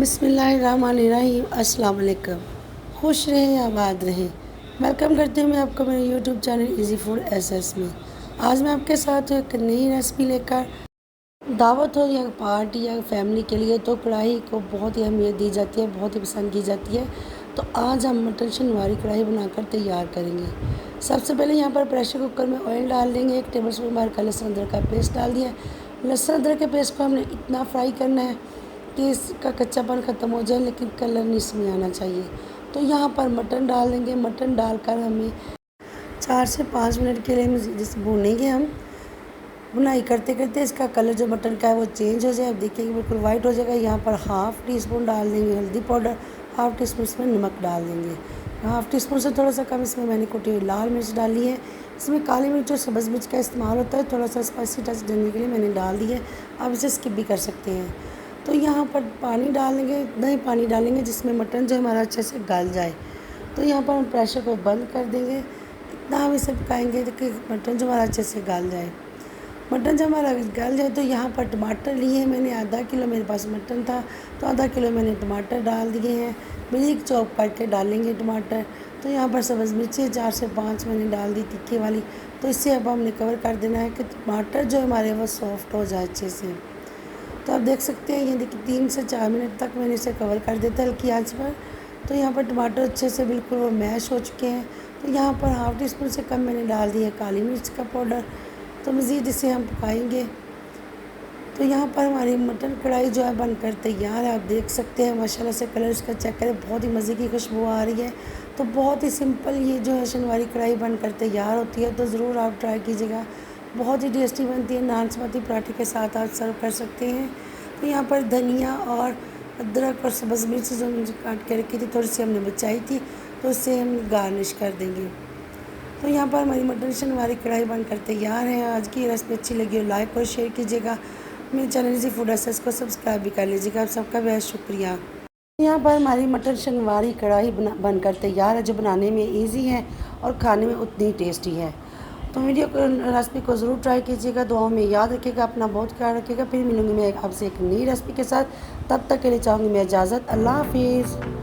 बिस्मिल्लाहिर्रहमानिर्रहीम। अस्सलाम वालेकुम। खुश रहें, आबाद रहें। वेलकम करती हूँ मैं आपको मेरे YouTube channel easy food SS में। आज मैं आपके साथ एक नई रेसिपी लेकर, दावत हो या पार्टी या फैमिली के लिए तो कढ़ाई को बहुत ही अहमियत दी जाती है, बहुत ही पसंद की जाती है। तो आज हम मटन शनवारी कढ़ाई बनाकर तैयार करेंगे। सबसे पहले यहाँ पर प्रेशर कुकर में ऑयल डाल देंगे। 1 टेबलस्पून भर का लहसुन अदरक का पेस्ट डाल दिया। लहसुन अदरक के पेस्ट को हमने इतना फ्राई करना है कि इसका कच्चापन ख़त्म हो जाए, लेकिन कलर नहीं इसमें आना चाहिए। तो यहाँ पर मटन डाल देंगे। मटन डालकर हमें 4 से 5 मिनट के लिए जिसे भूनेंगे हम। बुनाई करते करते इसका कलर जो मटन का है वो चेंज हो जाए। अब देखिए बिल्कुल वाइट हो जाएगा। यहाँ पर हाफ़ टी स्पून डाल देंगे हल्दी पाउडर, हाफ़ टी स्पून इसमें नमक डाल देंगे। हाफ़ टी स्पून से थोड़ा सा कम इसमें मैंने कुटी हुई लाल मिर्च डाली है। इसमें काली मिर्च और सब्ज़ मिर्च का इस्तेमाल होता है। थोड़ा सा स्पाइसी टच देने के लिए मैंने डाल दी है। आप इसे स्किप भी कर सकते हैं। तो यहाँ पर पानी डालेंगे, इतना ही पानी डालेंगे जिसमें मटन जो हमारा अच्छे से गल जाए। तो यहाँ पर हम प्रेशर को बंद कर देंगे। इतना हम इसे पकाएंगे कि मटन जो हमारा अच्छे से गल जाए। मटन जब हमारा गल जाए तो यहाँ पर टमाटर लिए मैंने आधा किलो, मेरे पास मटन था तो आधा किलो मैंने टमाटर डाल दिए हैं। बारीक चॉप करके डालेंगे टमाटर। तो यहाँ पर सब्ज़ मिर्ची 4 से 5 मैंने डाल दी तीखे वाली। तो इससे अब हमने कवर कर देना है कि टमाटर जो हमारे वो सॉफ्ट हो जाए अच्छे से। तो आप देख सकते हैं, ये देखिए 3 से 4 मिनट तक मैंने इसे कवर कर देता हल्की आंच पर। तो यहाँ पर टमाटर अच्छे से बिल्कुल वो मैश हो चुके हैं। तो यहाँ पर हाफ़ टी स्पून से कम मैंने डाल दिया काली मिर्च का पाउडर। तो मज़ीद इसे हम पकाएंगे। तो यहाँ पर हमारी मटन कढ़ाई जो है बनकर तैयार है। आप देख सकते हैं माशाल्लाह से कलर इसका चेक करें, बहुत ही मज़े की खुशबू आ रही है। तो बहुत ही सिंपल ये जो है शनवारी कढ़ाई बनकर तैयार होती है। तो ज़रूर आप ट्राई कीजिएगा, बहुत ही टेस्टी बनती है। नान चपाती पराठे के साथ आप सर्व कर सकते हैं। तो यहाँ पर धनिया और अदरक और सब्ज़ मिर्च जो मुझे काट के रखी थी, थोड़ी सी हमने बचाई थी, तो उससे हम गार्निश कर देंगे। तो यहाँ पर हमारी मटन शनवारी कढ़ाई बनकर तैयार है। आज की रेसिपी अच्छी लगी हो लाइक और शेयर कीजिएगा। मेरे चैनल इजी फूड एसेस को सब्सक्राइब भी कर लीजिएगा। आप सबका बहुत शुक्रिया। यहाँ पर हमारी मटन शनवारी कढ़ाई बनकर तैयार है, जो बनाने में इजी है और खाने में उतनी टेस्टी है। तो वीडियो को रेसिपी को ज़रूर ट्राई कीजिएगा। दुआओं में याद रखिएगा, अपना बहुत ख्याल रखिएगा। फिर मिलूँगी मैं आपसे एक नई रेसिपी के साथ। तब तक के लिए चाहूँगी मैं इजाज़त। अल्लाह हाफिज़।